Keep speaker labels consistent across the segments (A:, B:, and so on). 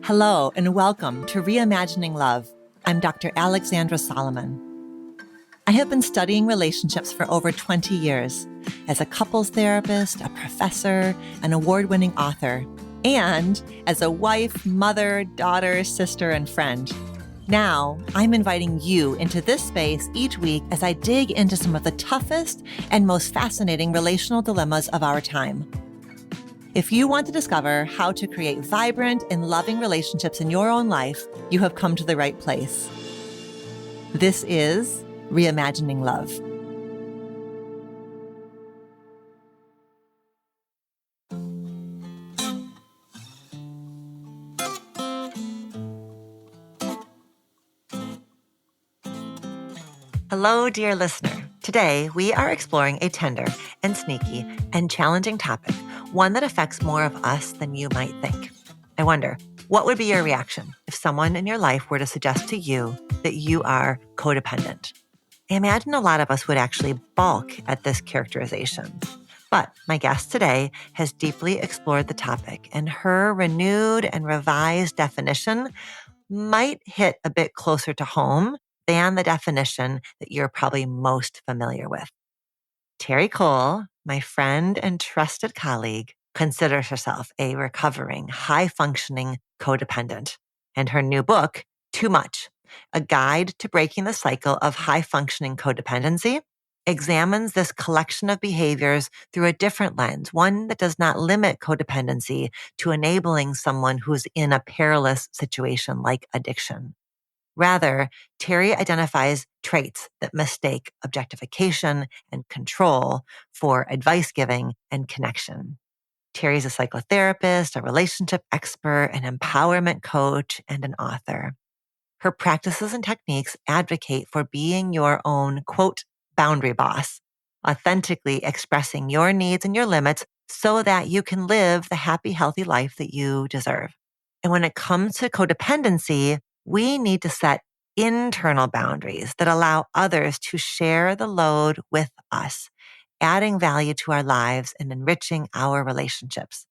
A: Hello, and welcome to Reimagining Love. I'm Dr. Alexandra Solomon. I have been studying relationships for over 20 years as a couples therapist, a professor, an award-winning author, and as a wife, mother, daughter, sister, and friend. Now, I'm inviting you into this space each week as I dig into some of the toughest and most fascinating relational dilemmas of our time. If you want to discover how to create vibrant and loving relationships in your own life, you have come to the right place. This is Reimagining Love. Hello, dear listener. Today, we are exploring a tender and sneaky and challenging topic, one that affects more of us than you might think. I wonder, what would be your reaction if someone in your life were to suggest to you that you are codependent? I imagine a lot of us would actually balk at this characterization. But my guest today has deeply explored the topic, and her renewed and revised definition might hit a bit closer to home than the definition that you're probably most familiar with. Terri Cole, my friend and trusted colleague, considers herself a recovering, high-functioning codependent. And her new book, Too Much, A Guide to Breaking the Cycle of High-Functioning Codependency, examines this collection of behaviors through a different lens, one that does not limit codependency to enabling someone who's in a perilous situation like addiction. Rather, Terri identifies traits that mistake objectification and control for advice giving and connection. Terri's a psychotherapist, a relationship expert, an empowerment coach, and an author. Her practices and techniques advocate for being your own, quote, boundary boss, authentically expressing your needs and your limits so that you can live the happy, healthy life that you deserve. And when it comes to codependency, we need to set internal boundaries that allow others to share the load with us, adding value to our lives and enriching our relationships.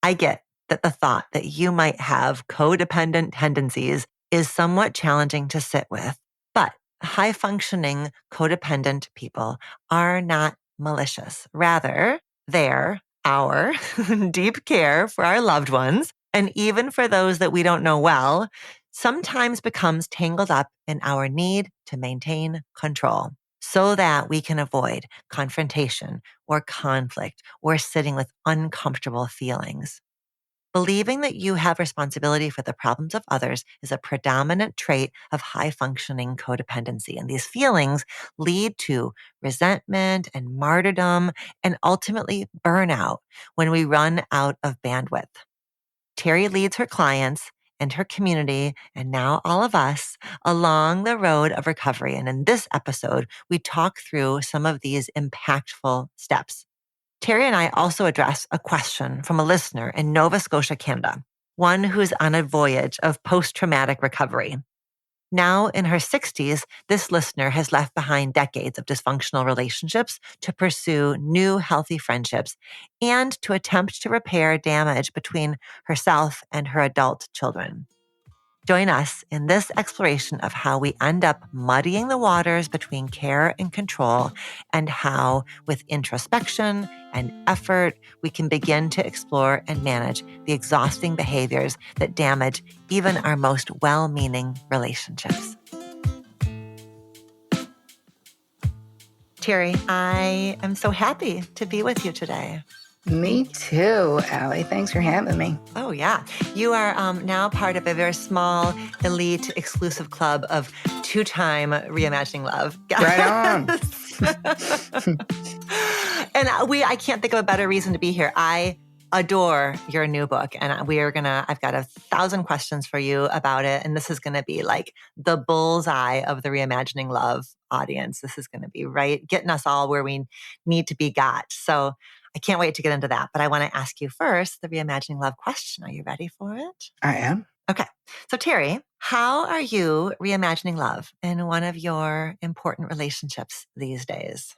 A: I get that the thought that you might have codependent tendencies is somewhat challenging to sit with, but high-functioning codependent people are not malicious. Rather, they're our deep care for our loved ones, and even for those that we don't know well, sometimes becomes tangled up in our need to maintain control so that we can avoid confrontation or conflict or sitting with uncomfortable feelings. Believing that you have responsibility for the problems of others is a predominant trait of high-functioning codependency, and these feelings lead to resentment and martyrdom and ultimately burnout when we run out of bandwidth. Terri leads her clients and her community, and now all of us, along the road of recovery. And in this episode, we talk through some of these impactful steps. Terri and I also address a question from a listener in Nova Scotia, Canada, one who's on a voyage of post-traumatic recovery. Now in her 60s, this listener has left behind decades of dysfunctional relationships to pursue new healthy friendships and to attempt to repair damage between herself and her adult children. Join us in this exploration of how we end up muddying the waters between care and control, and how, with introspection and effort, we can begin to explore and manage the exhausting behaviors that damage even our most well-meaning relationships. Terri, I am so happy to be with you today.
B: Me too, Allie. Thanks for having me.
A: Oh, yeah. You are now part of a very small, elite, exclusive club of two-time Reimagining Love.
B: Right on.
A: And I can't think of a better reason to be here. I adore your new book, and I've got 1,000 questions for you about it. And this is going to be like the bullseye of the Reimagining Love audience. This is going to be right, getting us all where we need to be got. So I can't wait to get into that. But I want to ask you first the Reimagining Love question. Are you ready for it?
B: I am.
A: Okay. So Terri, how are you reimagining love in one of your important relationships these days?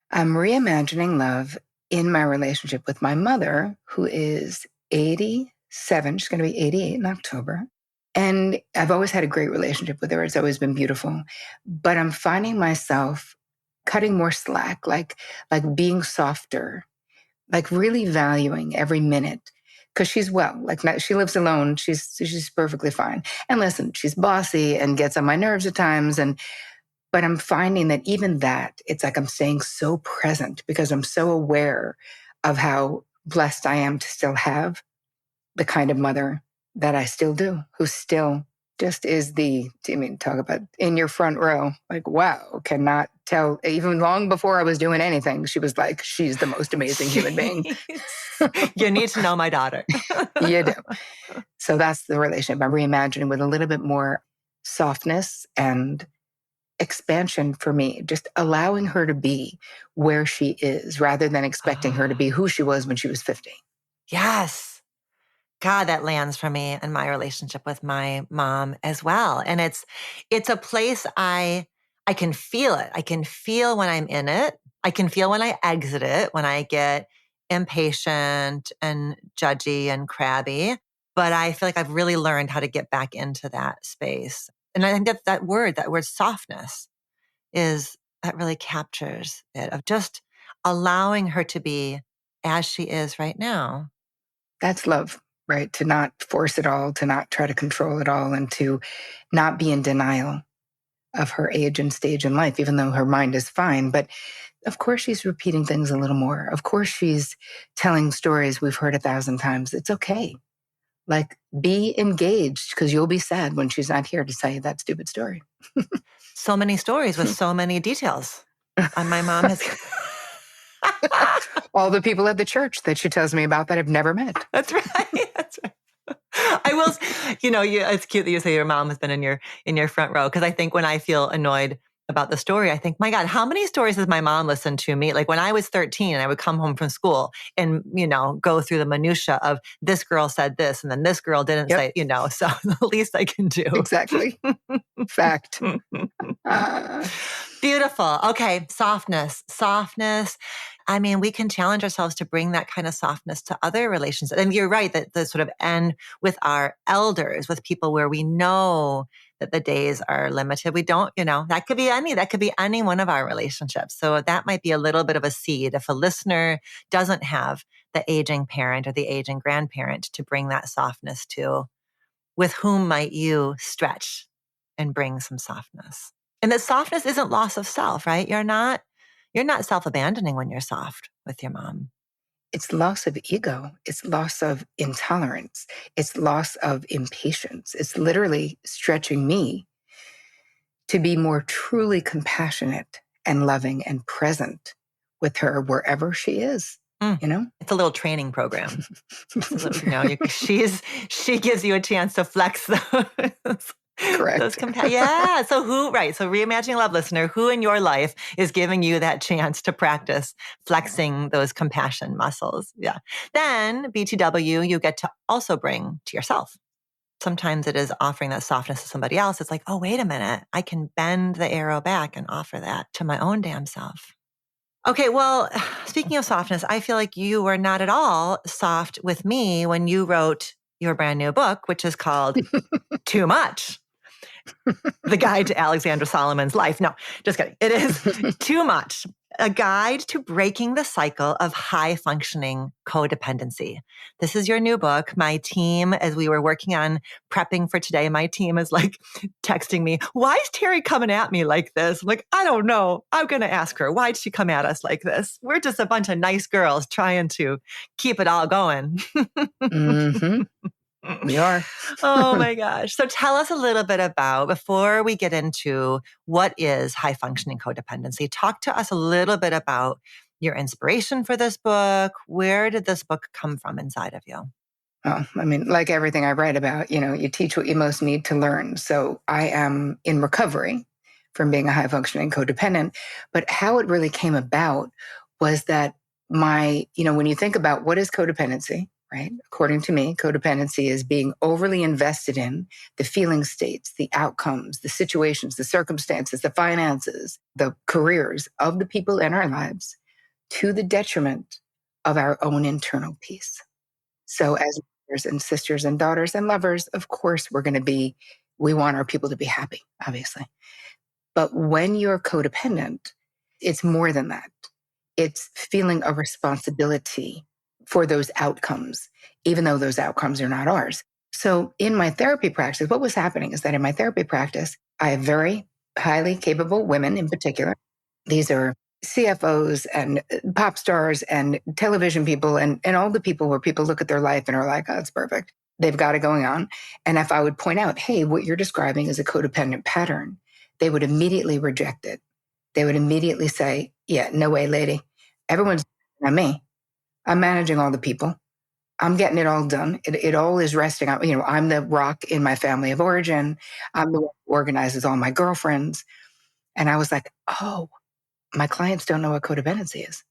B: I'm reimagining love in my relationship with my mother, who is 87. She's going to be 88 in October. And I've always had a great relationship with her. It's always been beautiful. But I'm finding myself cutting more slack, like being softer, like really valuing every minute. Because she's she lives alone. She's perfectly fine. And listen, she's bossy and gets on my nerves at times. But I'm finding that even that, it's like I'm staying so present because I'm so aware of how blessed I am to still have the kind of mother that I still do, who still just is talk about in your front row. Like, wow, cannot tell. Even long before I was doing anything, she was like, she's the most amazing human being.
A: You need to know my daughter.
B: You do. So that's the relationship I'm reimagining with a little bit more softness and expansion for me, just allowing her to be where she is rather than expecting her to be who she was when she was 50.
A: Yes. God, that lands for me in my relationship with my mom as well. And it's a place I can feel it. I can feel when I'm in it. I can feel when I exit it, when I get impatient and judgy and crabby. But I feel like I've really learned how to get back into that space. And I think that word softness that really captures it, of just allowing her to be as she is right now.
B: That's love, right? To not force it all, to not try to control it all, and to not be in denial of her age and stage in life, even though her mind is fine. But of course, she's repeating things a little more. Of course, she's telling stories we've heard 1,000 times. It's okay. Like, be engaged because you'll be sad when she's not here to tell you that stupid story.
A: So many stories with so many details. And my mom has...
B: All the people at the church that she tells me about that I've never met.
A: That's right. That's right. I will, it's cute that you say your mom has been in your front row. Cause I think when I feel annoyed about the story, I think, my God, how many stories has my mom listened to me? Like when I was 13 and I would come home from school and, go through the minutia of this girl said this and then this girl didn't say, so the least I can do.
B: Exactly. Fact.
A: Beautiful. Okay. Softness. I mean, we can challenge ourselves to bring that kind of softness to other relations. And you're right that the sort of end with our elders, with people where we know that the days are limited. We don't, that could be any one of our relationships. So that might be a little bit of a seed. If a listener doesn't have the aging parent or the aging grandparent to bring that softness to, with whom might you stretch and bring some softness? And that softness isn't loss of self, right? You're not self-abandoning when you're soft with your mom.
B: It's loss of ego. It's loss of intolerance. It's loss of impatience. It's literally stretching me to be more truly compassionate and loving and present with her wherever she is.
A: It's a little training program. She gives you a chance to flex those.
B: Correct.
A: Yeah. So So Reimagining Love listener, who in your life is giving you that chance to practice flexing those compassion muscles? Yeah. Then BTW, you get to also bring to yourself. Sometimes it is offering that softness to somebody else. It's like, oh, wait a minute. I can bend the arrow back and offer that to my own damn self. Okay, well, speaking of softness, I feel like you were not at all soft with me when you wrote your brand new book, which is called Too Much. The Guide to Alexandra Solomon's Life. No, just kidding. It is Too Much, a guide to breaking the cycle of high-functioning codependency. This is your new book. My team, as we were working on prepping for today, my team is like texting me, why is Terri coming at me like this? I'm like, I don't know. I'm going to ask her, why did she come at us like this? We're just a bunch of nice girls trying to keep it all going.
B: Mm-hmm. We are.
A: Oh my gosh. So tell us a little bit about, before we get into what is high functioning codependency, talk to us a little bit about your inspiration for this book. Where did this book come from inside of you?
B: Well, I mean, like everything I write about, you teach what you most need to learn. So I am in recovery from being a high functioning codependent. But how it really came about was that when you think about what is codependency, right? According to me, codependency is being overly invested in the feeling states, the outcomes, the situations, the circumstances, the finances, the careers of the people in our lives to the detriment of our own internal peace. So as mothers and sisters and daughters and lovers, of course, we want our people to be happy, obviously. But when you're codependent, it's more than that. It's feeling a responsibility for those outcomes, even though those outcomes are not ours. So in my therapy practice, what was happening is that in my therapy practice, I have very highly capable women in particular. These are CFOs and pop stars and television people and all the people where people look at their life and are like, oh, it's perfect. They've got it going on. And if I would point out, hey, what you're describing is a codependent pattern, they would immediately reject it. They would immediately say, yeah, no way, lady. Everyone's on me. I'm managing all the people. I'm getting it all done. It all is resting on, I'm the rock in my family of origin. I'm the one who organizes all my girlfriends. And I was like, oh, my clients don't know what codependency is.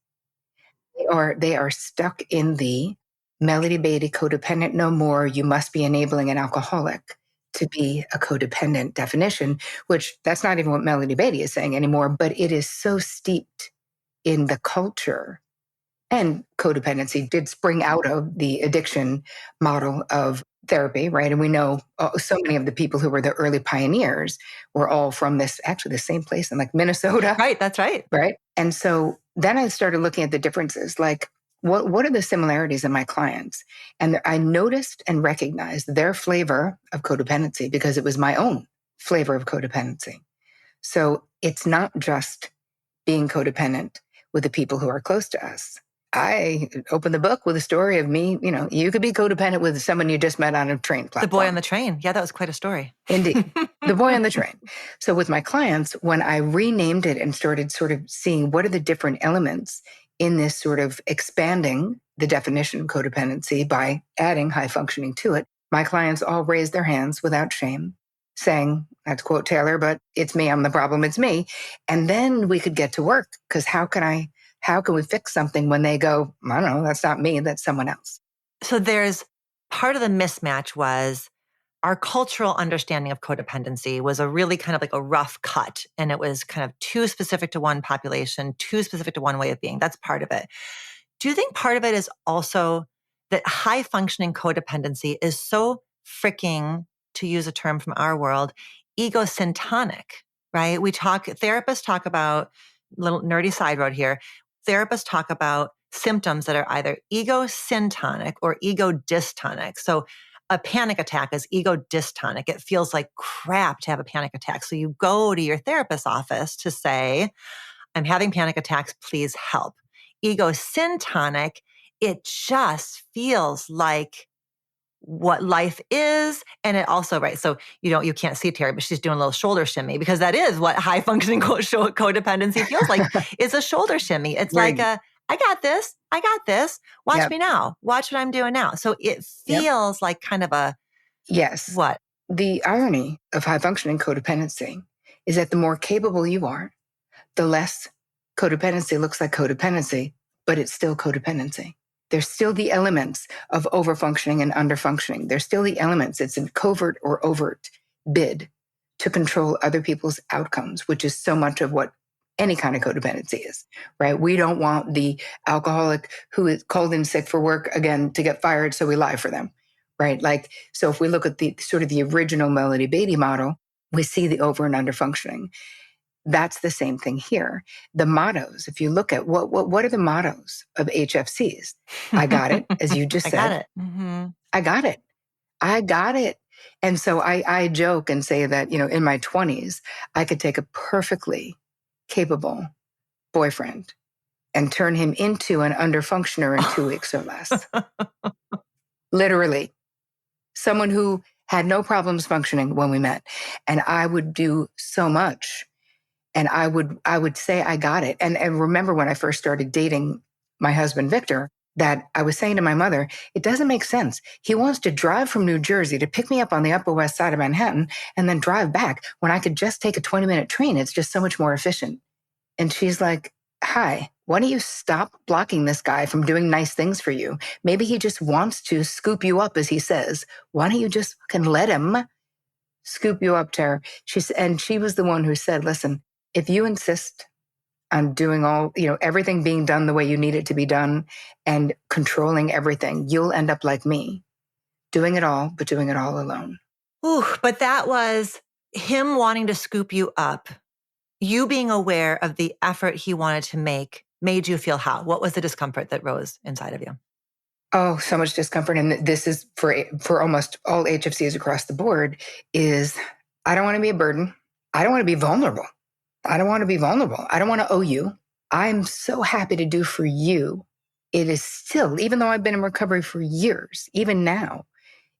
B: They are stuck in the Melody Beatty codependent no more. You must be enabling an alcoholic to be a codependent definition, which that's not even what Melody Beatty is saying anymore, but it is so steeped in the culture. And codependency did spring out of the addiction model of therapy, right? And we know so many of the people who were the early pioneers were all from the same place in like Minnesota.
A: Right, that's right.
B: Right. And so then I started looking at the differences, like what are the similarities in my clients? And I noticed and recognized their flavor of codependency because it was my own flavor of codependency. So it's not just being codependent with the people who are close to us. I opened the book with a story of me, you could be codependent with someone you just met on a train platform.
A: The boy on the train. Yeah, that was quite a story.
B: Indeed. The boy on the train. So with my clients, when I renamed it and started sort of seeing what are the different elements in this sort of expanding the definition of codependency by adding high functioning to it, my clients all raised their hands without shame, saying, not to quote Taylor, but it's me, I'm the problem, it's me. And then we could get to work because how can we fix something when they go, I don't know, that's not me, that's someone else.
A: So there's part of the mismatch was our cultural understanding of codependency was a really kind of like a rough cut. And it was kind of too specific to one population, too specific to one way of being. That's part of it. Do you think part of it is also that high functioning codependency is so freaking, to use a term from our world, egocentric, right? Therapists talk about, little nerdy side road here, therapists talk about symptoms that are either egocentric or ego dystonic. So a panic attack is ego dystonic. It feels like crap to have a panic attack. So you go to your therapist's office to say, I'm having panic attacks, please help. Egocentric, it just feels like what life is. And it also, right, so you can't see Terri, but she's doing a little shoulder shimmy because that is what high functioning codependency feels like. It's a shoulder shimmy. It's like I got this. Watch me now. Watch what I'm doing now. So it feels like kind of a,
B: yes.
A: What?
B: The irony of high functioning codependency is that the more capable you are, the less codependency looks like codependency, but it's still codependency. There's still the elements of overfunctioning and underfunctioning. There's still the elements. It's a covert or overt bid to control other people's outcomes, which is so much of what any kind of codependency is, right? We don't want the alcoholic who is called in sick for work again to get fired, so we lie for them, right? Like, so if we look at the sort of the original Melody Beatty model, we see the over and under functioning. That's the same thing here. The mottos, if you look at what are the mottos of HFCs? I got it, as you just said.
A: I got it. Mm-hmm.
B: I got it. And so I joke and say that, in my 20s, I could take a perfectly capable boyfriend and turn him into an underfunctioner in 2 weeks or less. Literally. Someone who had no problems functioning when we met. And I would do so much. And I would say, I got it. And remember when I first started dating my husband, Victor, that I was saying to my mother, it doesn't make sense. He wants to drive from New Jersey to pick me up on the Upper West Side of Manhattan and then drive back when I could just take a 20-minute train. It's just so much more efficient. And she's like, hi, Why don't you stop blocking this guy from doing nice things for you? Maybe he just wants to scoop you up, as he says. Why don't you just fucking let him scoop you up, Tara? And she was the one who said, listen, if you insist on doing everything being done the way you need it to be done and controlling everything, you'll end up like me, doing it all, but doing it all alone.
A: Ooh, but that was him wanting to scoop you up. You being aware of the effort he wanted to make made you feel how? What was the discomfort that rose inside of you?
B: Oh, so much discomfort. And this is for almost all HFCs across the board is I don't want to be a burden. I don't want to be vulnerable. I don't want to be vulnerable. I don't want to owe you. I'm so happy to do for you. It is still, even though I've been in recovery for years, even now,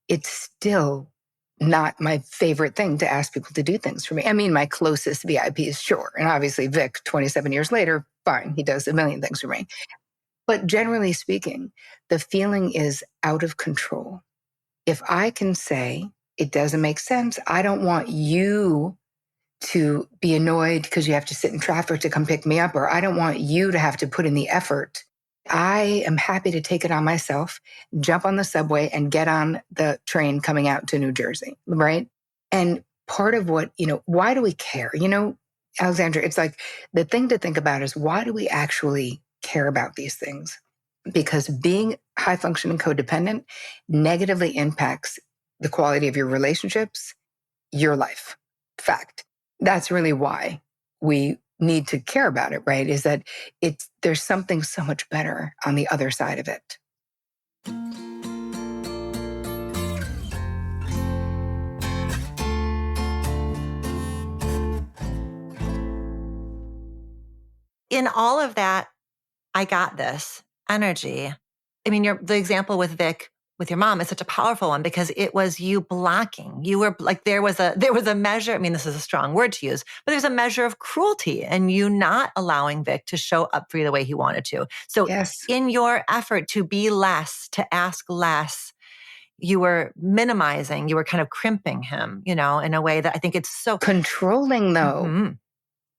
B: it's still not my favorite thing to ask people to do things for me. I mean, my closest VIPs, sure. And obviously Vic, 27 years later, fine. He does a million things for me. But generally speaking, the feeling is out of control. If I can say, it doesn't make sense, I don't want you to be annoyed because you have to sit in traffic to come pick me up, or I don't want you to have to put in the effort. I am happy to take it on myself, jump on the subway and get on the train coming out to New Jersey, right? And part of what, why do we care? Alexandra, it's like the thing to think about is why do we actually care about these things? Because being high functioning codependent negatively impacts the quality of your relationships, your life. Fact. That's really why we need to care about it, right? Is that there's something so much better on the other side of it.
A: In all of that, I got this energy. I mean, the example with Vic, with your mom is such a powerful one because it was you blocking. You were like, there was a measure. I mean, this is a strong word to use, but there's a measure of cruelty and you not allowing Vic to show up for you the way he wanted to. So
B: yes.
A: In your effort to be less, to ask less, you were minimizing, you were kind of crimping him, in a way that I think it's so
B: controlling though. Mm-hmm.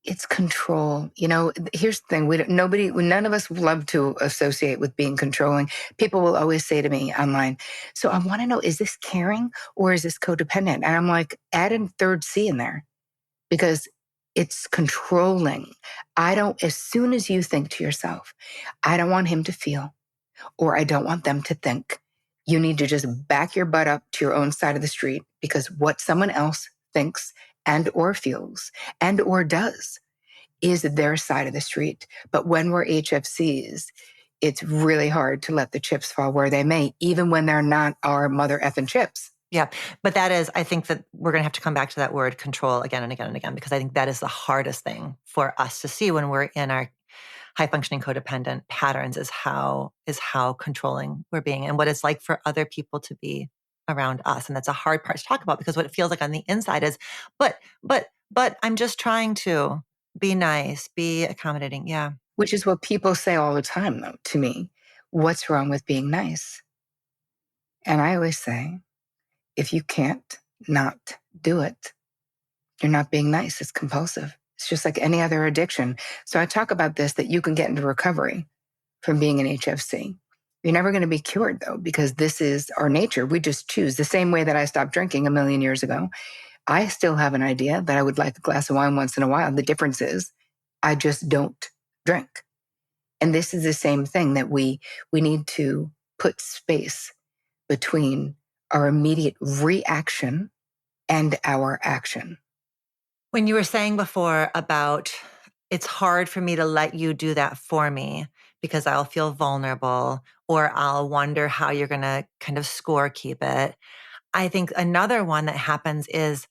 B: It's control. Here's the thing. None of us love to associate with being controlling. People will always say to me online, so I want to know, is this caring or is this codependent? And I'm like, add a third C in there because it's controlling. As soon as you think to yourself, I don't want him to feel, or I don't want them to think, you need to just back your butt up to your own side of the street because what someone else thinks and or feels and or does is their side of the street. But when we're HFCs, it's really hard to let the chips fall where they may, even when they're not our mother effing chips.
A: Yeah. But I think that we're going to have to come back to that word control again and again and again, because I think that is the hardest thing for us to see when we're in our high functioning codependent patterns is how controlling we're being and what it's like for other people to be around us. And that's a hard part to talk about because what it feels like on the inside is, but I'm just trying to be nice, be accommodating. Yeah.
B: Which is what people say all the time though, to me. What's wrong with being nice? And I always say, if you can't not do it, you're not being nice. It's compulsive. It's just like any other addiction. So I talk about this, that you can get into recovery from being an HFC. You're never going to be cured though, because this is our nature. We just choose. The same way that I stopped drinking a million years ago, I still have an idea that I would like a glass of wine once in a while. The difference is I just don't drink. And this is the same thing, that we need to put space between our immediate reaction and our action.
A: When you were saying before about it's hard for me to let you do that for me because I'll feel vulnerable or I'll wonder how you're going to kind of score keep it. I think another one that happens is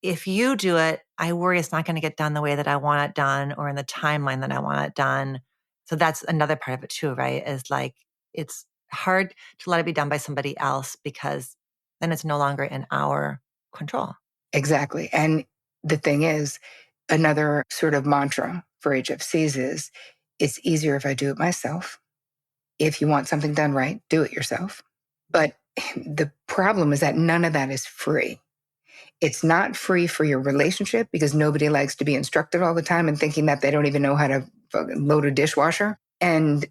A: if you do it, I worry it's not going to get done the way that I want it done or in the timeline that I want it done. So that's another part of it too, right? Is like, it's hard to let it be done by somebody else because then it's no longer in our control.
B: Exactly. And the thing is, another sort of mantra for HFCs is, it's easier if I do it myself. If you want something done right, do it yourself. But the problem is that none of that is free. It's not free for your relationship because nobody likes to be instructed all the time and thinking that they don't even know how to load a dishwasher. And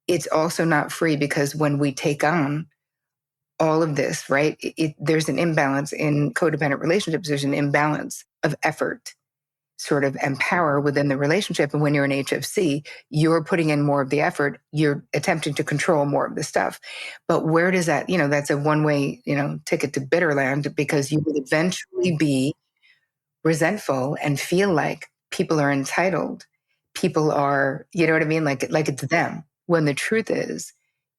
B: it's also not free because when we take on all of this, right, there's an imbalance in codependent relationships. There's an imbalance of effort sort of and power within the relationship. And when you're in HFC, you're putting in more of the effort. You're attempting to control more of the stuff. But where does that, that's a one-way, ticket to Bitterland, because you will eventually be resentful and feel like people are entitled. People are, you know what I mean? Like it's them. When the truth is,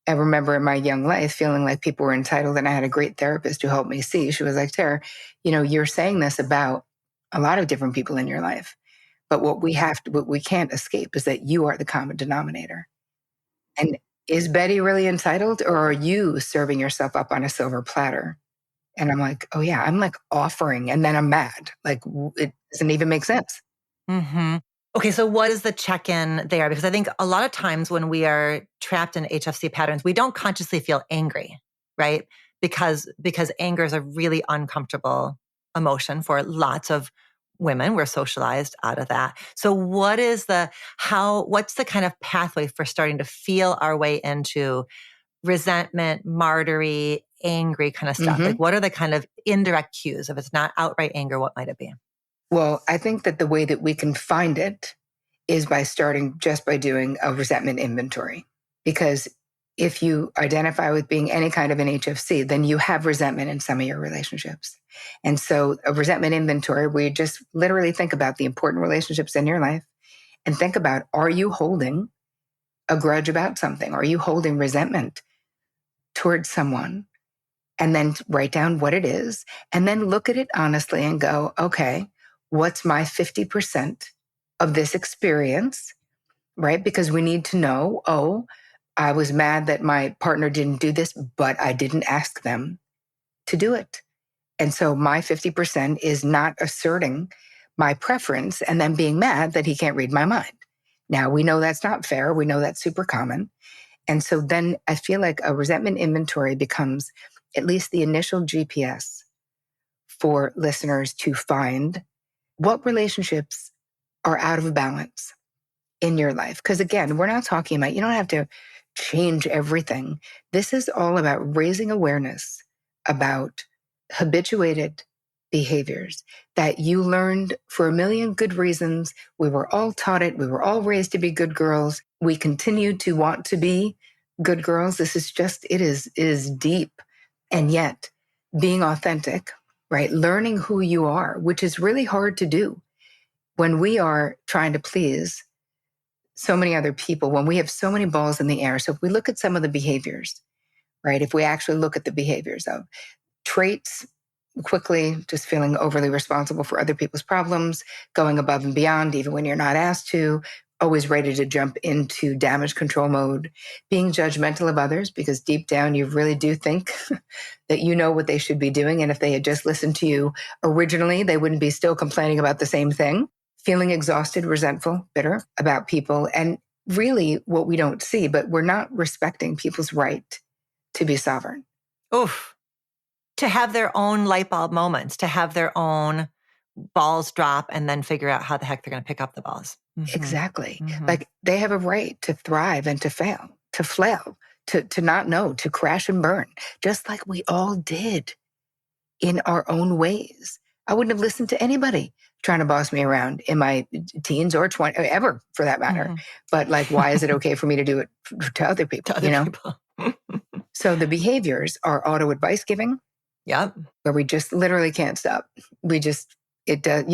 B: I remember in my young life feeling like people were entitled, and I had a great therapist who helped me see. She was like, Tara, you're saying this about a lot of different people in your life, but what we can't escape is that you are the common denominator. And is Betty really entitled, or are you serving yourself up on a silver platter? And I'm like, oh yeah, I'm like offering, and then I'm mad. Like it doesn't even make sense.
A: Mm-hmm. Okay, so what is the check-in there? Because I think a lot of times when we are trapped in HFC patterns, we don't consciously feel angry, right? Because anger is a really uncomfortable emotion for lots of women. We're socialized out of that. So what's the kind of pathway for starting to feel our way into resentment, martyry, angry kind of stuff?
B: Mm-hmm.
A: Like what are the kind of indirect cues? If it's not outright anger, what might it be?
B: Well, I think that the way that we can find it is by starting just by doing a resentment inventory. Because if you identify with being any kind of an HFC, then you have resentment in some of your relationships. And so a resentment inventory where you just literally think about the important relationships in your life and think about, are you holding a grudge about something? Are you holding resentment towards someone? And then write down what it is, and then look at it honestly and go, okay, what's my 50% of this experience, right? Because we need to know, oh, I was mad that my partner didn't do this, but I didn't ask them to do it. And so my 50% is not asserting my preference and then being mad that he can't read my mind. Now, we know that's not fair. We know that's super common. And so then I feel like a resentment inventory becomes at least the initial GPS for listeners to find what relationships are out of balance in your life. Because again, we're not talking about, you don't have to change everything. This is all about raising awareness about habituated behaviors that you learned for a million good reasons. We were all taught it. We were all raised to be good girls. We continue to want to be good girls. This is just, it is deep. And yet being authentic, right? Learning who you are, which is really hard to do when we are trying to please so many other people, when we have so many balls in the air. So if we look at some of the behaviors, right? If we actually look at the behaviors of traits, quickly just feeling overly responsible for other people's problems, going above and beyond, even when you're not asked to, always ready to jump into damage control mode, being judgmental of others, because deep down you really do think that you know what they should be doing. And if they had just listened to you originally, they wouldn't be still complaining about the same thing, feeling exhausted, resentful, bitter about people. And really what we don't see, but we're not respecting people's right to be sovereign.
A: Oof. To have their own light bulb moments, to have their own balls drop and then figure out how the heck they're going to pick up the balls. Mm-hmm.
B: Exactly.
A: Mm-hmm.
B: Like they have a right to thrive and to fail, to flail, to not know, to crash and burn, just like we all did in our own ways. I wouldn't have listened to anybody trying to boss me around in my teens or 20, or ever for that matter. Mm-hmm. But like, why is it okay for me to do it to other people?
A: People.
B: So the behaviors are auto advice giving.
A: Yep.
B: Where we just literally can't stop. You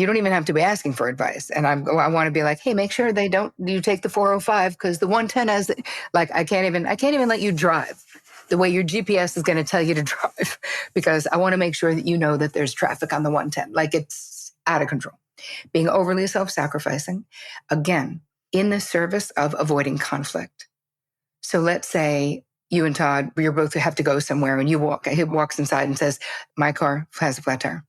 B: don't even have to be asking for advice. And I want to be like, hey, make sure you take the 405 because the 110 has, I can't even let you drive the way your GPS is going to tell you to drive because I want to make sure that you know that there's traffic on the 110. Like it's out of control. Being overly self-sacrificing, again, in the service of avoiding conflict. So let's say you and Todd, you both have to go somewhere and he walks inside and says, my car has a flat tire.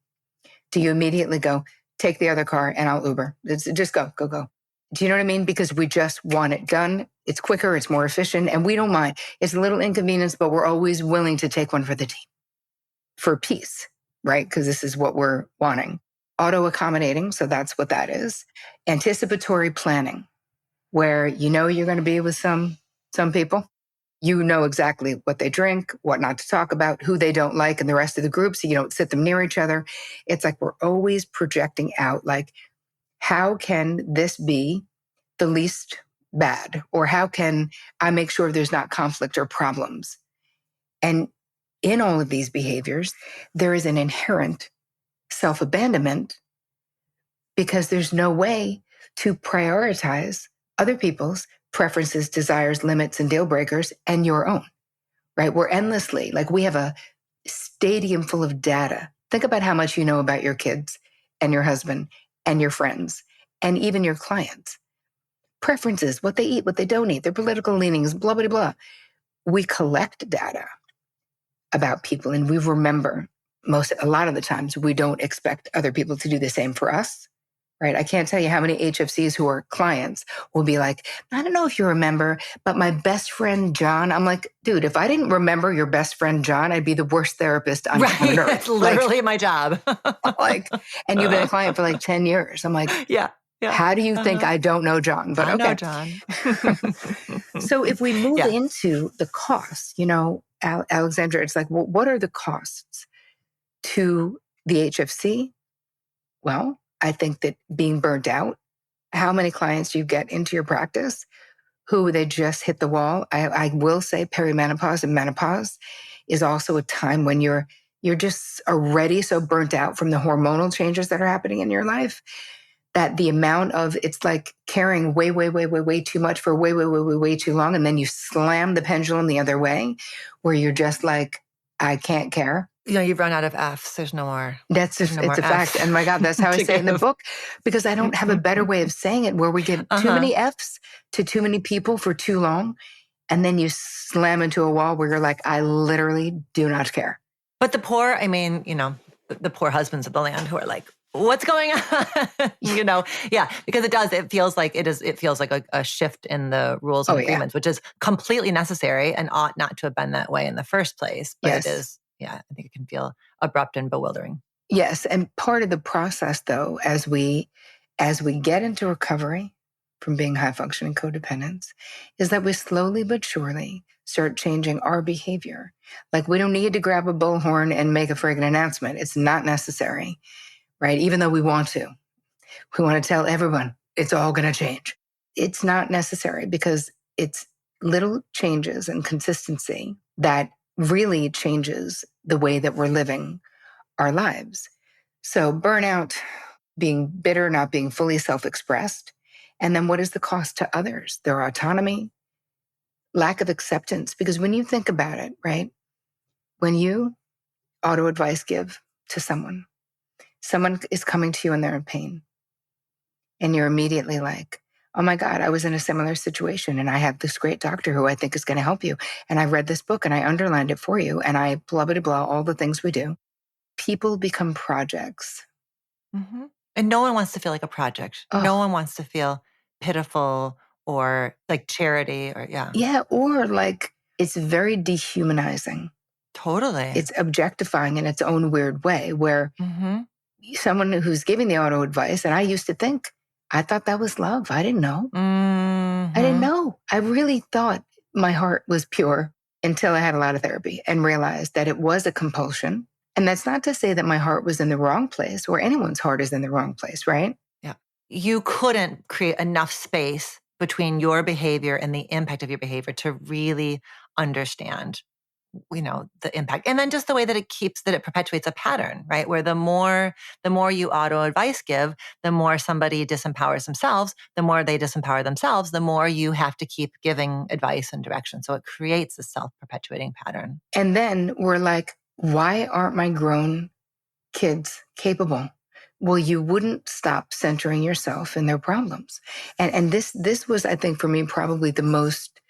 B: Do you immediately go, take the other car and I'll Uber? Just go. Do you know what I mean? Because we just want it done. It's quicker, it's more efficient, and we don't mind. It's a little inconvenience, but we're always willing to take one for the team, for peace. right? Because this is what we're wanting. Auto-accommodating, so that's what that is. Anticipatory planning, where you know you're going to be with some people. You know exactly what they drink, what not to talk about, who they don't like, and the rest of the group, so you don't sit them near each other. It's like we're always projecting out, like, how can this be the least bad? Or how can I make sure there's not conflict or problems? And in all of these behaviors, there is an inherent self-abandonment because there's no way to prioritize other people's preferences, desires, limits, and deal breakers and your own, right? We're endlessly, like, we have a stadium full of data. Think about how much you know about your kids and your husband and your friends and even your clients. Preferences, what they eat, what they don't eat, their political leanings, blah, blah, blah. We collect data about people and we remember a lot of the times we don't expect other people to do the same for us. Right. I can't tell you how many HFCs who are clients will be like, I don't know if you remember, but my best friend, John. I'm like, dude, if I didn't remember your best friend, John, I'd be the worst therapist on planet Earth.
A: That's literally my job.
B: And you've been a client for like 10 years. I'm like,
A: yeah.
B: How do you think I don't know John? But
A: I
B: okay.
A: know John.
B: So if we move into the costs, Alexandra, it's like, well, what are the costs to the HFC? Well, I think that being burnt out, how many clients do you get into your practice who they just hit the wall? I will say perimenopause and menopause is also a time when you're just already so burnt out from the hormonal changes that are happening in your life that the amount of, it's like carrying way, way, way, way, way too much for way, way, way, way, way too long. And then you slam the pendulum the other way where you're just like, I can't care.
A: You've run out of Fs. There's no more.
B: It's a fact. And my God, that's how I say it in the book, because I don't have a better way of saying it, where we give too many Fs to too many people for too long. And then you slam into a wall where you're like, I literally do not care.
A: But the poor, the poor husbands of the land who are like, what's going on? Because it feels like a shift in the rules and agreements, which is completely necessary and ought not to have been that way in the first place. But it is, I think it can feel abrupt and bewildering.
B: Yes. And part of the process, though, as we get into recovery from being high functioning codependents, is that we slowly but surely start changing our behavior. Like, we don't need to grab a bullhorn and make a friggin' announcement. It's not necessary. Right? Even though we want to tell everyone it's all going to change. It's not necessary, because it's little changes and consistency that really changes the way that we're living our lives. So burnout, being bitter, not being fully self-expressed. And then what is the cost to others? Their autonomy, lack of acceptance. Because when you think about it, right? When you auto-advice give to someone is coming to you and they're in pain. And you're immediately like, oh my God, I was in a similar situation and I have this great doctor who I think is going to help you. And I read this book and I underlined it for you. And I blah, blah, blah, all the things we do. People become projects.
A: Mm-hmm. And no one wants to feel like a project. Oh. No one wants to feel pitiful or like charity or
B: Yeah, or like it's very dehumanizing.
A: Totally.
B: It's objectifying in its own weird way where someone who's giving the auto advice, and I used to think, I thought that was love. I didn't know. I didn't know. I really thought my heart was pure until I had a lot of therapy and realized that it was a compulsion. And that's not to say that my heart was in the wrong place, or anyone's heart is in the wrong place, right?
A: Yeah. You couldn't create enough space between your behavior and the impact of your behavior to really understand the impact. And then just the way that it perpetuates a pattern, right? Where the more you auto advice give, the more somebody disempowers themselves, the more they disempower themselves, the more you have to keep giving advice and direction. So it creates a self-perpetuating pattern.
B: And then we're like, why aren't my grown kids capable? Well, you wouldn't stop centering yourself in their problems. And this was, I think, for me, probably the most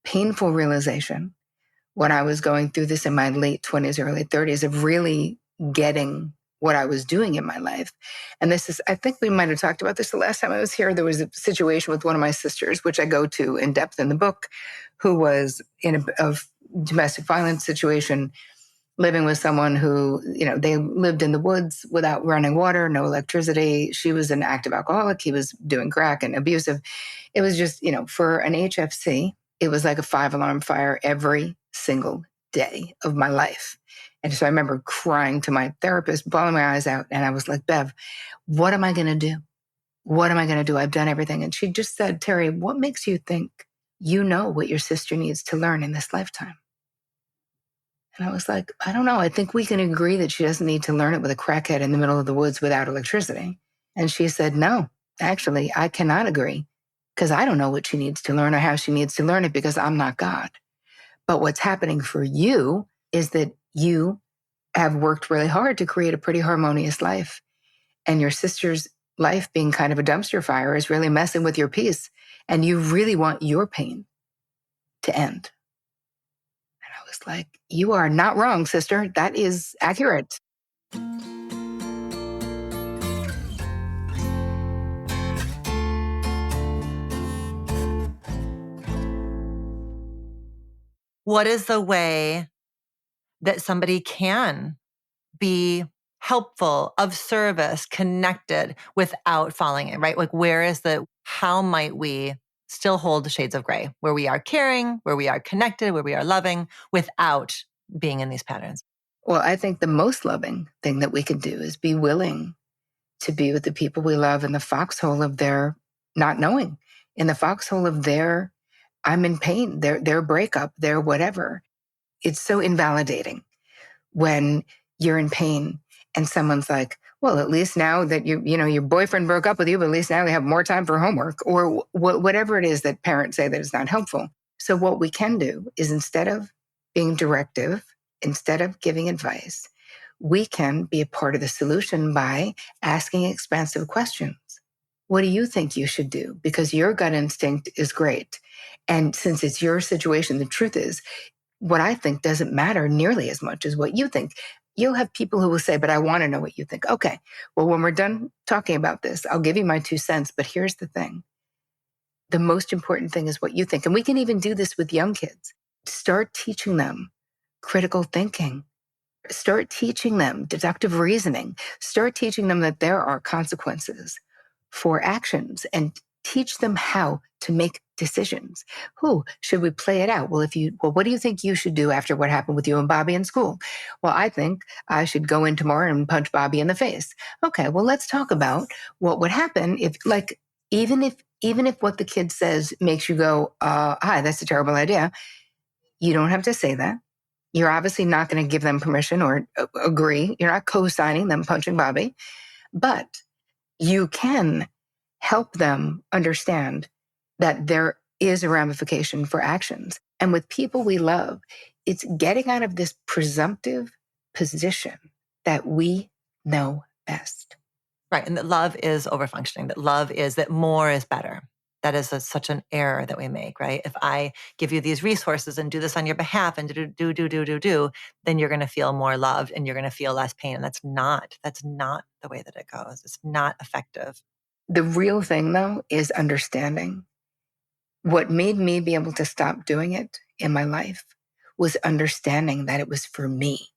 B: painful realization when I was going through this in my late 20s, early 30s, of really getting what I was doing in my life. And this is, I think we might have talked about this the last time I was here. There was a situation with one of my sisters, which I go to in depth in the book, who was in a domestic violence situation, living with someone who, they lived in the woods without running water, no electricity. She was an active alcoholic. He was doing crack and abusive. It was just, for an HFC, it was like a 5-alarm fire every single day of my life. And so I remember crying to my therapist, bawling my eyes out. And I was like, Bev, what am I going to do? What am I going to do? I've done everything. And she just said, Terri, what makes you think you know what your sister needs to learn in this lifetime? And I was like, I don't know. I think we can agree that she doesn't need to learn it with a crackhead in the middle of the woods without electricity. And she said, no, actually, I cannot agree because I don't know what she needs to learn or how she needs to learn it because I'm not God. But what's happening for you is that you have worked really hard to create a pretty harmonious life. And your sister's life being kind of a dumpster fire is really messing with your peace. And you really want your pain to end. And I was like, you are not wrong, sister. That is accurate.
A: What is the way that somebody can be helpful, of service, connected without falling in, right? Like how might we still hold the shades of gray where we are caring, where we are connected, where we are loving without being in these patterns?
B: Well, I think the most loving thing that we can do is be willing to be with the people we love in the foxhole of their not knowing, in the foxhole of their, I'm in pain, their breakup, their whatever. It's so invalidating when you're in pain and someone's like, well, at least now that your boyfriend broke up with you, but at least now we have more time for homework or whatever it is that parents say that is not helpful. So what we can do is instead of being directive, instead of giving advice, we can be a part of the solution by asking expansive questions. What do you think you should do? Because your gut instinct is great. And since it's your situation, the truth is, what I think doesn't matter nearly as much as what you think. You'll have people who will say, but I want to know what you think. Okay, well, when we're done talking about this, I'll give you my 2 cents. But here's the thing. The most important thing is what you think. And we can even do this with young kids. Start teaching them critical thinking. Start teaching them deductive reasoning. Start teaching them that there are consequences for actions and teach them how to make decisions. Should we play it out? Well, what do you think you should do after what happened with you and Bobby in school? Well, I think I should go in tomorrow and punch Bobby in the face. Okay, well, let's talk about what would happen if, even if what the kid says makes you go, hi, that's a terrible idea. You don't have to say that. You're obviously not going to give them permission or agree. You're not co-signing them punching Bobby, but you can help them understand that there is a ramification for actions. And with people we love, it's getting out of this presumptive position that we know best.
A: Right. And that love is overfunctioning, that more is better. That is such an error that we make, right? If I give you these resources and do this on your behalf and do, then you're going to feel more loved and you're going to feel less pain. And that's not the way that it goes. It's not effective.
B: The real thing, though, is understanding. What made me be able to stop doing it in my life was understanding that it was for me,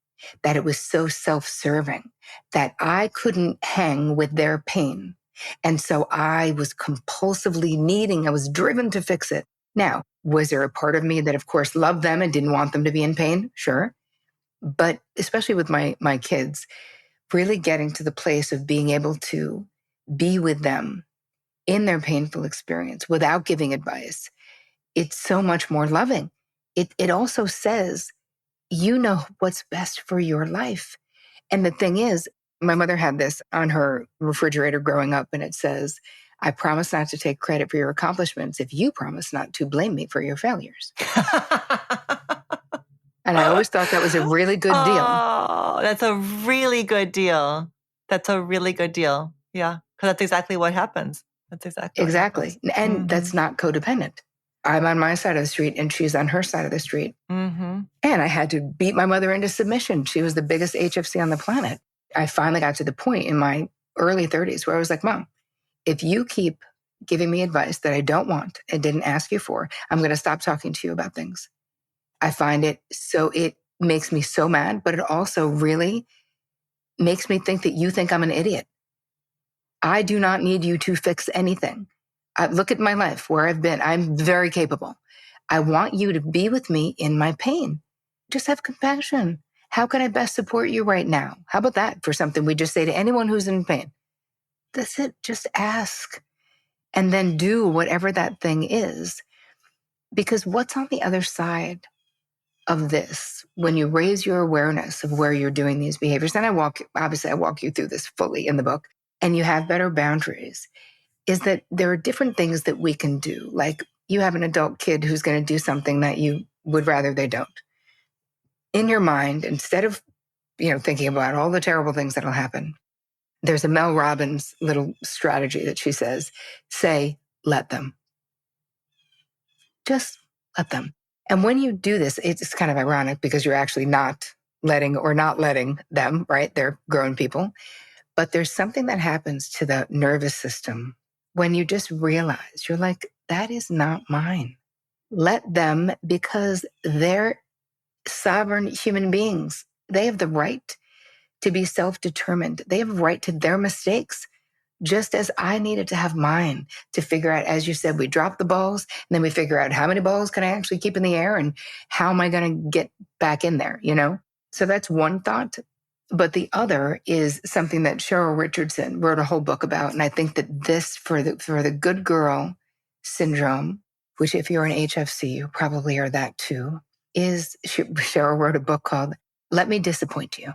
B: that it was so self-serving, that I couldn't hang with their pain. And so I was I was driven to fix it. Now, was there a part of me that, of course, loved them and didn't want them to be in pain? Sure. But especially with my kids, really getting to the place of being able to be with them in their painful experience without giving advice, it's so much more loving. It also says, you know what's best for your life. And the thing is, my mother had this on her refrigerator growing up, and it says, I promise not to take credit for your accomplishments if you promise not to blame me for your failures. And I always thought that was a really good deal.
A: Oh, that's a really good deal. That's a really good deal. Yeah, because that's exactly what happens. That's exactly what happens.
B: And that's not codependent. I'm on my side of the street and she's on her side of the street.
A: Mm-hmm.
B: And I had to beat my mother into submission. She was the biggest HFC on the planet. I finally got to the point in my early 30s where I was like, Mom, if you keep giving me advice that I don't want and didn't ask you for, I'm going to stop talking to you about things. I find it makes me so mad, but it also really makes me think that you think I'm an idiot. I do not need you to fix anything. Look at my life, where I've been. I'm very capable. I want you to be with me in my pain. Just have compassion. How can I best support you right now? How about that for something we just say to anyone who's in pain? That's it. Just ask and then do whatever that thing is. Because what's on the other side of this when you raise your awareness of where you're doing these behaviors? And I walk you through this fully in the book, and you have better boundaries, is that there are different things that we can do. Like you have an adult kid who's going to do something that you would rather they don't. In your mind, instead of, thinking about all the terrible things that'll happen, there's a Mel Robbins little strategy that she says, say, let them. Just let them. And when you do this, it's kind of ironic because you're actually not letting them, right? They're grown people. But there's something that happens to the nervous system when you just realize, you're like, that is not mine. Let them, because they're sovereign human beings. They have the right to be self-determined. They have a right to their mistakes, just as I needed to have mine to figure out, as you said, we drop the balls and then we figure out how many balls can I actually keep in the air and how am I going to get back in there, So that's one thought. But the other is something that Cheryl Richardson wrote a whole book about. And I think that this, for the good girl syndrome, which if you're an HFC, you probably are that too, is Cheryl wrote a book called Let Me Disappoint You.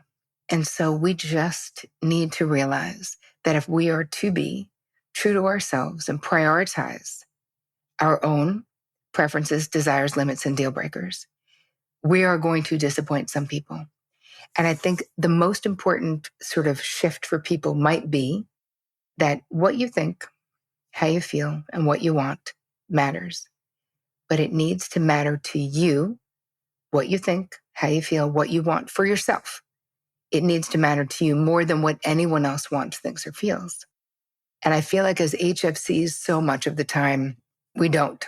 B: And so we just need to realize that if we are to be true to ourselves and prioritize our own preferences, desires, limits, and deal breakers, we are going to disappoint some people. And I think the most important sort of shift for people might be that what you think, how you feel, and what you want matters. But it needs to matter to you, what you think, how you feel, what you want for yourself. It needs to matter to you more than what anyone else wants, thinks, or feels. And I feel like as HFCs, so much of the time, we don't.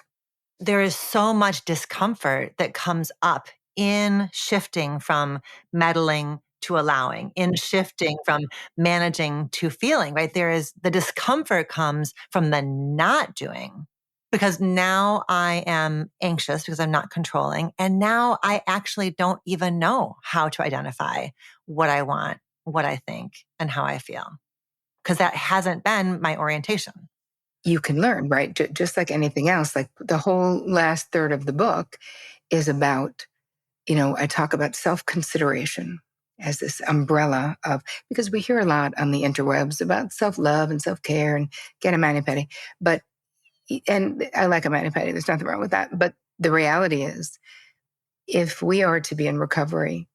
A: There is so much discomfort that comes up in shifting from meddling to allowing, in shifting from managing to feeling, right? The discomfort comes from the not doing, because now I am anxious because I'm not controlling. And now I actually don't even know how to identify what I want, what I think, and how I feel, because that hasn't been my orientation.
B: You can learn, right? Just like anything else, like the whole last third of the book is about, I talk about self-consideration as this umbrella of, because we hear a lot on the interwebs about self-love and self-care and get a mani-pedi, and I like a mani-pedi, there's nothing wrong with that. But the reality is, if we are to be in recovery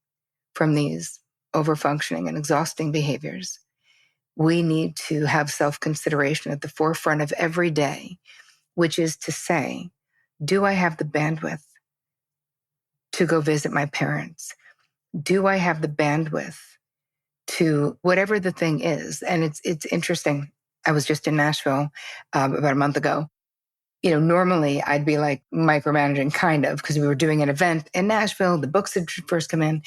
B: from these overfunctioning and exhausting behaviors, we need to have self-consideration at the forefront of every day, which is to say, do I have the bandwidth to go visit my parents? Do I have the bandwidth to whatever the thing is? And it's interesting. I was just in Nashville about a month ago. Normally I'd be like micromanaging kind of, because we were doing an event in Nashville. The books had first come in.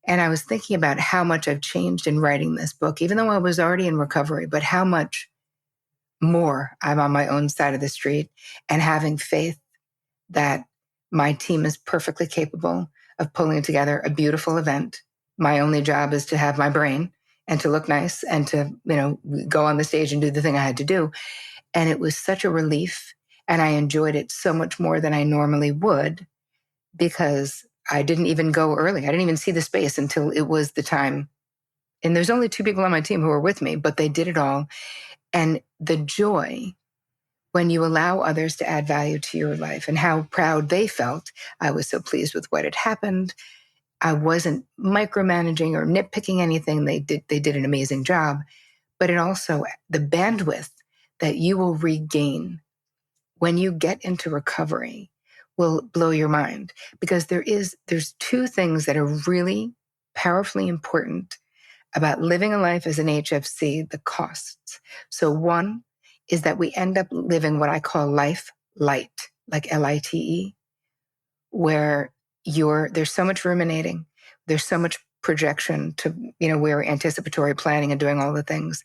B: And I was thinking about how much I've changed in writing this book, even though I was already in recovery, but how much more I'm on my own side of the street and having faith that my team is perfectly capable of pulling together a beautiful event. My only job is to have my brain and to look nice and to, go on the stage and do the thing I had to do. And it was such a relief. And I enjoyed it so much more than I normally would, because I didn't even go early. I didn't even see the space until it was the time. And there's only 2 people on my team who were with me, but they did it all. And the joy when you allow others to add value to your life, and how proud they felt. I was so pleased with what had happened. I wasn't micromanaging or nitpicking anything. They did an amazing job. But it also, the bandwidth that you will regain when you get into recovery will blow your mind, because there's 2 things that are really powerfully important about living a life as an HFC, the costs. So one is that we end up living what I call life light, like LITE, where there's so much ruminating, There's so much projection to, we're anticipatory planning and doing all the things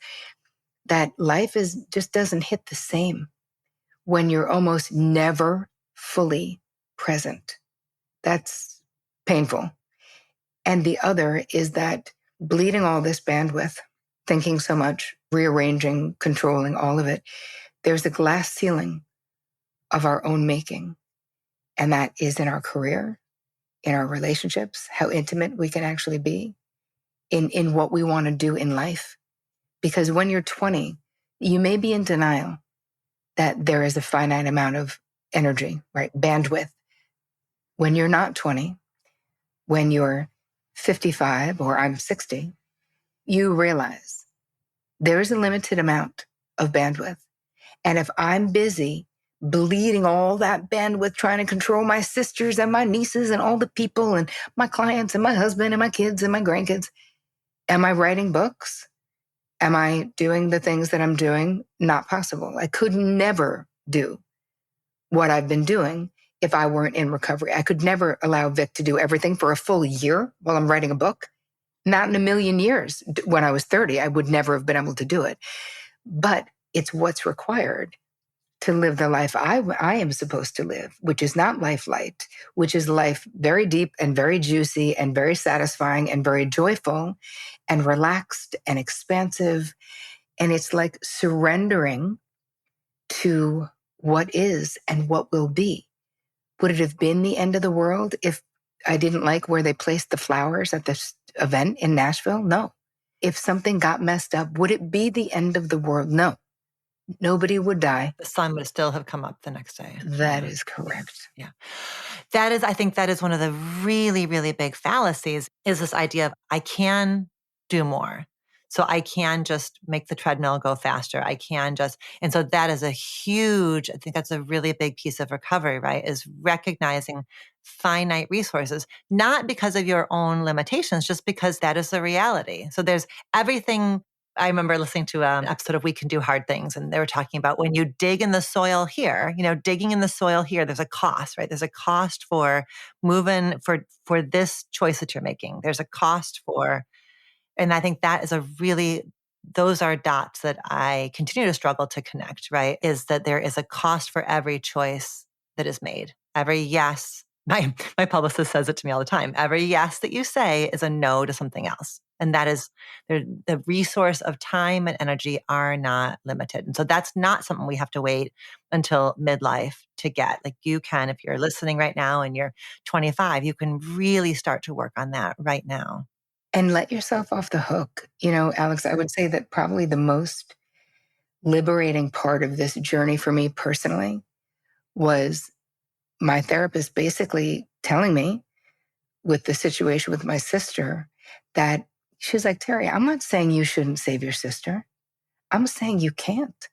B: that life just doesn't hit the same when you're almost never fully present. That's painful. And the other is that bleeding all this bandwidth, thinking so much, rearranging, controlling all of it, there's a glass ceiling of our own making. And that is in our career, in our relationships, how intimate we can actually be, in what we want to do in life. Because when you're 20, you may be in denial that there is a finite amount of energy, right? Bandwidth. When you're not 20, when you're 55 or I'm 60, you realize there is a limited amount of bandwidth. And if I'm busy bleeding all that bandwidth, trying to control my sisters and my nieces and all the people and my clients and my husband and my kids and my grandkids, am I writing books? Am I doing the things that I'm doing? Not possible. I could never do what I've been doing if I weren't in recovery. I could never allow Vic to do everything for a full year while I'm writing a book. Not in a million years. When I was 30, I would never have been able to do it. But it's what's required to live the life I am supposed to live, which is not life light, which is life very deep and very juicy and very satisfying and very joyful and relaxed and expansive. And it's like surrendering to what is and what will be. Would it have been the end of the world if I didn't like where they placed the flowers at this event in Nashville? No. If something got messed up, would it be the end of the world? No. Nobody would die.
A: The sun would still have come up the next day.
B: That is correct.
A: Yeah. I think that is one of the really, really big fallacies, is this idea of I can do more. So I can just make the treadmill go faster. And so that is I think that's a really big piece of recovery, right? Is recognizing finite resources, not because of your own limitations, just because that is the reality. So there's everything. I remember listening to an episode of We Can Do Hard Things, and they were talking about when you dig in the soil here, digging in the soil here, there's a cost, right? There's a cost for moving for this choice that you're making. There's a cost for, and I think that is those are dots that I continue to struggle to connect, right? Is that there is a cost for every choice that is made. Every yes, my publicist says it to me all the time. Every yes that you say is a no to something else. And that is the resource of time and energy are not limited. And so that's not something we have to wait until midlife to get. Like you can, if you're listening right now and you're 25, you can really start to work on that right now.
B: And let yourself off the hook. Alex, I would say that probably the most liberating part of this journey for me personally was my therapist basically telling me, with the situation with my sister, that she's like, Terri, I'm not saying you shouldn't save your sister. I'm saying you can't.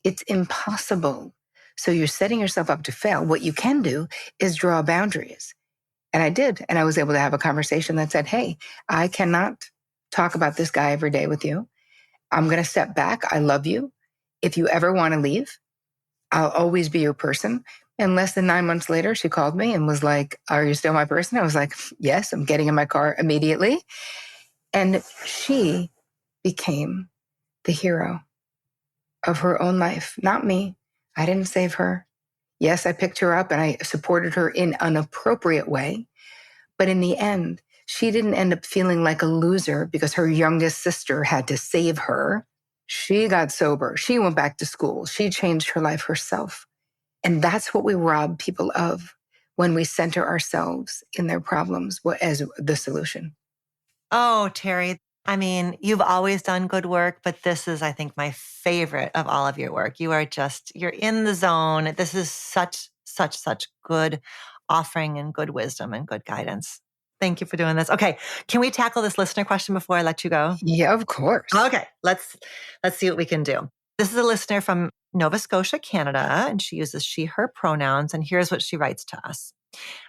B: It's impossible. So you're setting yourself up to fail. What you can do is draw boundaries. And I did. And I was able to have a conversation that said, hey, I cannot talk about this guy every day with you. I'm going to step back. I love you. If you ever want to leave, I'll always be your person. And less than 9 months later, she called me and was like, are you still my person? I was like, yes, I'm getting in my car immediately. And she became the hero of her own life, not me. I didn't save her. Yes, I picked her up and I supported her in an appropriate way. But in the end, she didn't end up feeling like a loser because her youngest sister had to save her. She got sober. She went back to school. She changed her life herself. And that's what we rob people of when we center ourselves in their problems as the solution.
A: Oh, Terri, I mean, you've always done good work, but this is, I think, my favorite of all of your work. You're in the zone. This is such good offering and good wisdom and good guidance. Thank you for doing this. Okay. Can we tackle this listener question before I let you go?
B: Yeah, of course.
A: Okay. Let's see what we can do. This is a listener from Nova Scotia, Canada, and she uses she, her pronouns. And here's what she writes to us.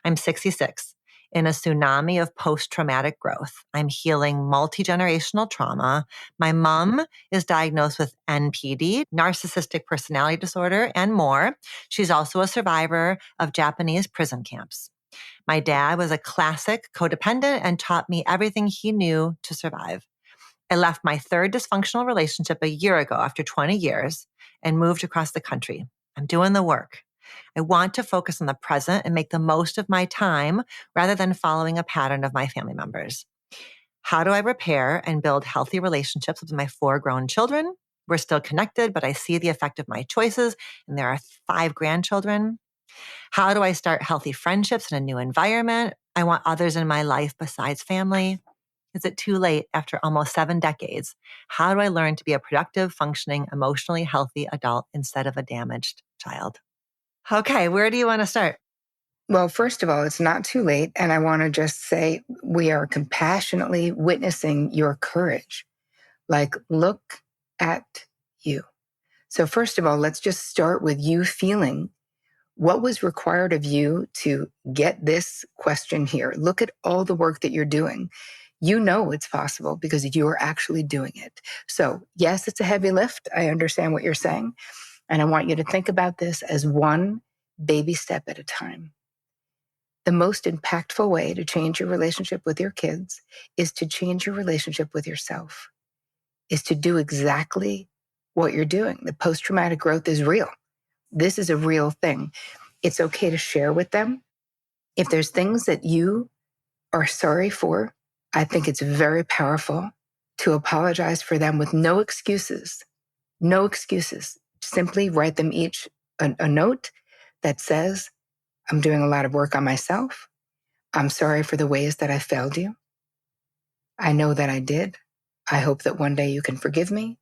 A: I'm 66. In a tsunami of post-traumatic growth. I'm healing multi-generational trauma. My mom is diagnosed with NPD, narcissistic personality disorder, and more. She's also a survivor of Japanese prison camps. My dad was a classic codependent and taught me everything he knew to survive. I left my third dysfunctional relationship a year ago after 20 years and moved across the country. I'm doing the work. I want to focus on the present and make the most of my time rather than following a pattern of my family members. How do I repair and build healthy relationships with my 4 grown children? We're still connected, but I see the effect of my choices, and there are 5 grandchildren. How do I start healthy friendships in a new environment? I want others in my life besides family. Is it too late after almost 7 decades? How do I learn to be a productive, functioning, emotionally healthy adult instead of a damaged child? Okay, where do you want to start?
B: Well, first of all, it's not too late. And I want to just say we are compassionately witnessing your courage. Like, look at you. So first of all, let's just start with you feeling what was required of you to get this question here. Look at all the work that you're doing. You know it's possible because you're actually doing it. So yes, it's a heavy lift. I understand what you're saying. And I want you to think about this as one baby step at a time. The most impactful way to change your relationship with your kids is to change your relationship with yourself, is to do exactly what you're doing. The post-traumatic growth is real. This is a real thing. It's okay to share with them. If there's things that you are sorry for, I think it's very powerful to apologize for them with no excuses. No excuses. Simply write them each a note that says, I'm doing a lot of work on myself. I'm sorry for the ways that I failed you. I know that I did. I hope that one day you can forgive me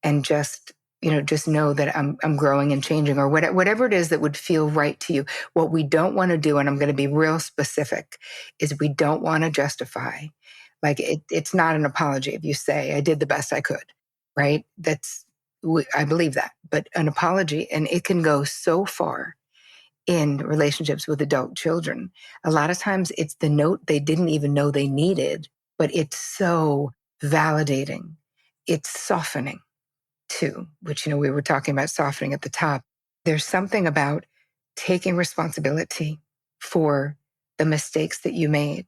B: and just know that I'm growing and changing, or whatever it is that would feel right to you. What we don't want to do, and I'm going to be real specific, is we don't want to justify. Like it's not an apology if you say, I did the best I could, right? I believe that. But an apology, and it can go so far in relationships with adult children. A lot of times it's the note they didn't even know they needed, but it's so validating. It's softening too, which, we were talking about softening at the top. There's something about taking responsibility for the mistakes that you made,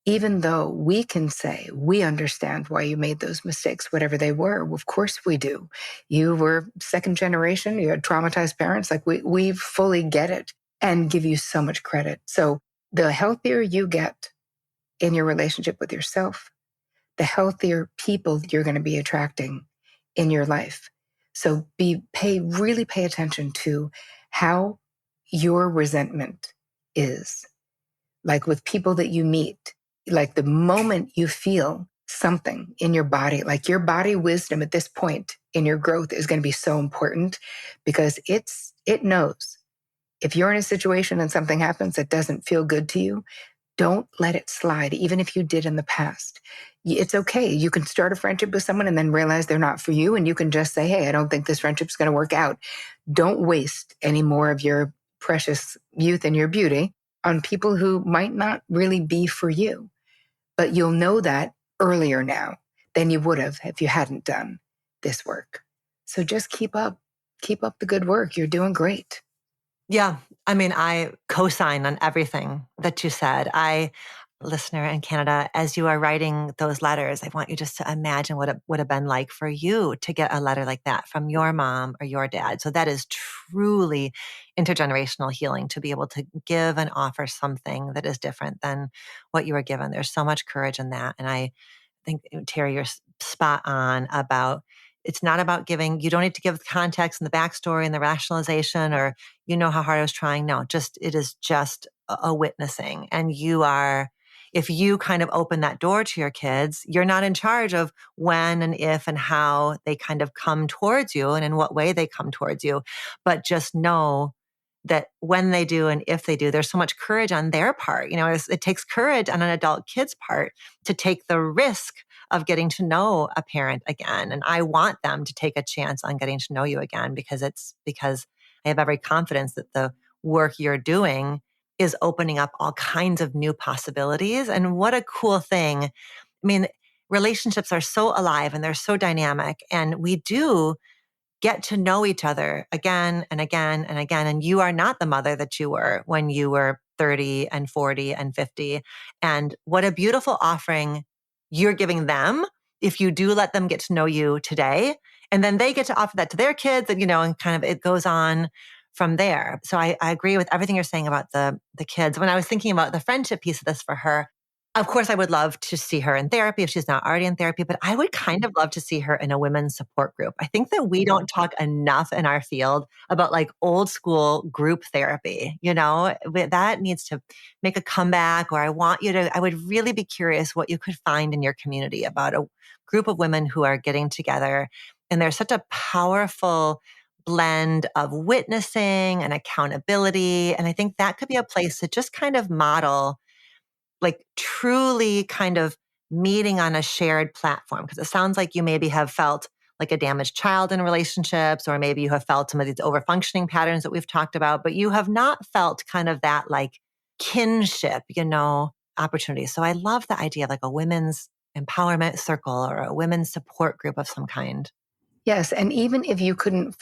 B: even though we can say, we understand why you made those mistakes, whatever they were. Of course we do. You were second generation, you had traumatized parents. Like we fully get it and give you so much credit. So the healthier you get in your relationship with yourself, the healthier people you're going to be attracting in your life. So really pay attention to how your resentment is. Like with people that you meet, like the moment you feel something in your body, like your body wisdom at this point in your growth is going to be so important because it knows if you're in a situation and something happens that doesn't feel good to you, don't let it slide, even if you did in the past. It's okay. You can start a friendship with someone and then realize they're not for you. And you can just say, hey, I don't think this friendship's going to work out. Don't waste any more of your precious youth and your beauty on people who might not really be for you. But you'll know that earlier now than you would have if you hadn't done this work. So just keep up the good work. You're doing great.
A: Yeah. I mean, I co-sign on everything that you said. Listener in Canada, as you are writing those letters, I want you just to imagine what it would have been like for you to get a letter like that from your mom or your dad. So that is truly intergenerational healing, to be able to give and offer something that is different than what you were given. There's so much courage in that. And I think, Terri, you're spot on about it's not about giving. You don't need to give the context and the backstory and the rationalization or, how hard I was trying. No, it is just a witnessing. And if you kind of open that door to your kids, you're not in charge of when and if and how they kind of come towards you and in what way they come towards you. But just know that when they do and if they do, there's so much courage on their part. It takes courage on an adult kid's part to take the risk of getting to know a parent again. And I want them to take a chance on getting to know you again because I have every confidence that the work you're doing is opening up all kinds of new possibilities. And what a cool thing. I mean, relationships are so alive and they're so dynamic, and we do get to know each other again and again and again. And you are not the mother that you were when you were 30 and 40 and 50. And what a beautiful offering you're giving them if you do let them get to know you today. And then they get to offer that to their kids and, and kind of it goes on from there. So I agree with everything you're saying about the kids. When I was thinking about the friendship piece of this for her, of course, I would love to see her in therapy if she's not already in therapy, but I would kind of love to see her in a women's support group. I think that we don't talk enough in our field about like old school group therapy. That needs to make a comeback, or I would really be curious what you could find in your community about a group of women who are getting together. And there's such a powerful blend of witnessing and accountability. And I think that could be a place to just kind of model like truly kind of meeting on a shared platform. Because it sounds like you maybe have felt like a damaged child in relationships, or maybe you have felt some of these overfunctioning patterns that we've talked about, but you have not felt kind of that like kinship, opportunity. So I love the idea of like a women's empowerment circle or a women's support group of some kind.
B: Yes. And even if you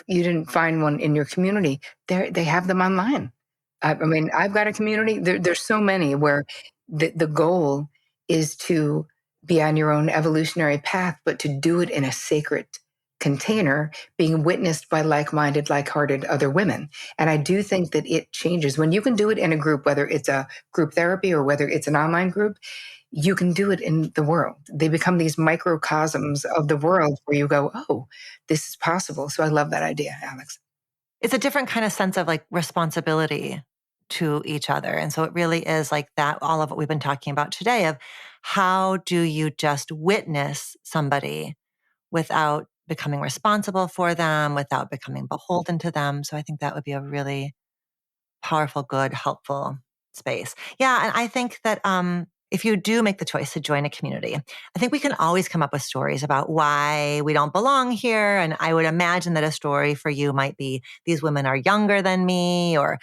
B: didn't find one in your community, they have them online. I mean, I've got a community. There's so many where the goal is to be on your own evolutionary path, but to do it in a sacred container, being witnessed by like-minded, like-hearted other women. And I do think that it changes when you can do it in a group, whether it's a group therapy or whether it's an online group. You can do it in the world. They become these microcosms of the world where you go, oh, this is possible. So I love that idea, Alex.
A: It's a different kind of sense of like responsibility to each other. And so it really is like that, all of what we've been talking about today of how do you just witness somebody without becoming responsible for them, without becoming beholden to them. So I think that would be a really powerful, good, helpful space. Yeah. And I think that if you do make the choice to join a community, I think we can always come up with stories about why we don't belong here. And I would imagine that a story for you might be, these women are younger than me, or,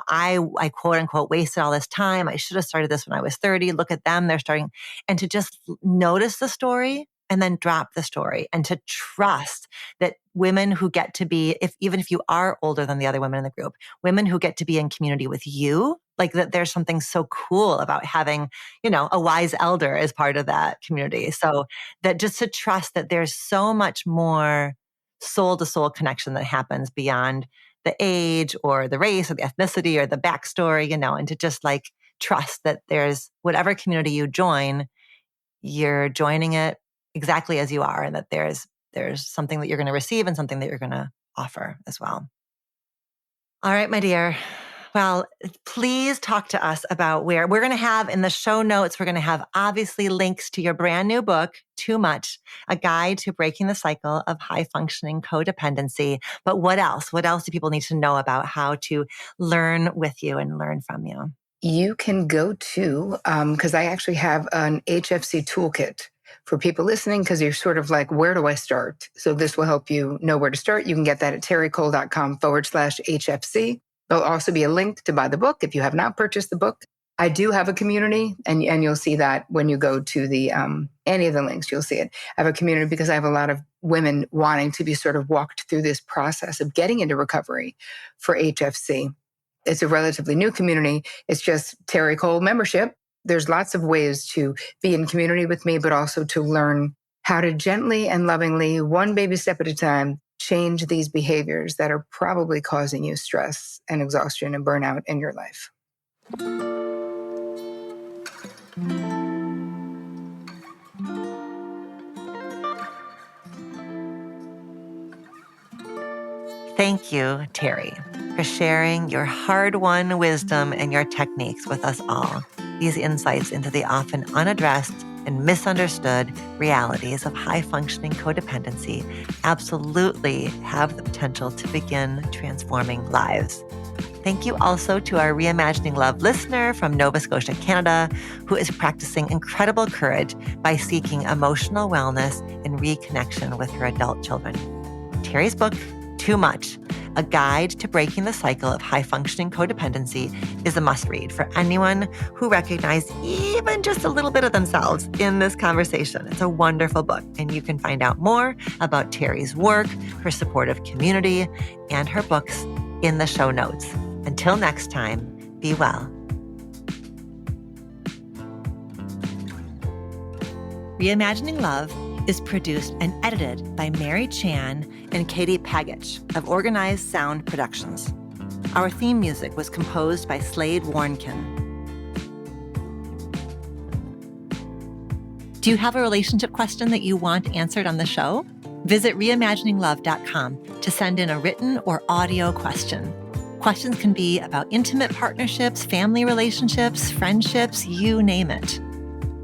A: I quote unquote wasted all this time. I should have started this when I was 30. Look at them, they're starting. And to just notice the story and then drop the story, and to trust that women who get to be, even if you are older than the other women in the group, women who get to be in community with you, like that there's something so cool about having, a wise elder as part of that community. So that just to trust that there's so much more soul to soul connection that happens beyond the age or the race or the ethnicity or the backstory, and to just like trust that there's whatever community you join, you're joining it exactly as you are, and that there's something that you're going to receive and something that you're going to offer as well. All right, my dear. Well, please talk to us about where we're going to have in the show notes. We're going to have obviously links to your brand new book, Too Much, a guide to breaking the cycle of high functioning codependency. But what else? What else do people need to know about how to learn with you and learn from you?
B: You can go to, because I actually have an HFC toolkit for people listening, because you're sort of like, where do I start? So this will help you know where to start. You can get that at terricole.com/HFC. There'll also be a link to buy the book if you have not purchased the book. I do have a community, and you'll see that when you go to the any of the links, you'll see it. I have a community because I have a lot of women wanting to be sort of walked through this process of getting into recovery for HFC. It's a relatively new community. It's just Terri Cole membership. There's lots of ways to be in community with me, but also to learn how to gently and lovingly, one baby step at a time, change these behaviors that are probably causing you stress and exhaustion and burnout in your life.
A: Thank you, Terri, for sharing your hard-won wisdom and your techniques with us all. These insights into the often unaddressed and misunderstood realities of high-functioning codependency absolutely have the potential to begin transforming lives. Thank you also to our Reimagining Love listener from Nova Scotia, Canada, who is practicing incredible courage by seeking emotional wellness and reconnection with her adult children. Terri's book, Too Much, a guide to breaking the cycle of high-functioning codependency, is a must-read for anyone who recognizes even just a little bit of themselves in this conversation. It's a wonderful book, and you can find out more about Terri's work, her supportive community, and her books in the show notes. Until next time, be well. Reimagining Love is produced and edited by Mary Chan and Katie Pagich of Organized Sound Productions. Our theme music was composed by Slade Warnkin. Do you have a relationship question that you want answered on the show? Visit reimagininglove.com to send in a written or audio question. Questions can be about intimate partnerships, family relationships, friendships, you name it.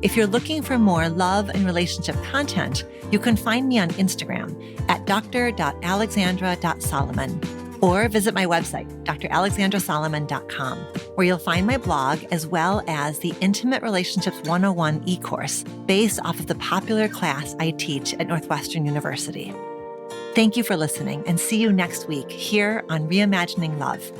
A: If you're looking for more love and relationship content, you can find me on Instagram at dr.alexandra.solomon or visit my website, dralexandrasolomon.com, where you'll find my blog as well as the Intimate Relationships 101 e-course based off of the popular class I teach at Northwestern University. Thank you for listening and see you next week here on Reimagining Love.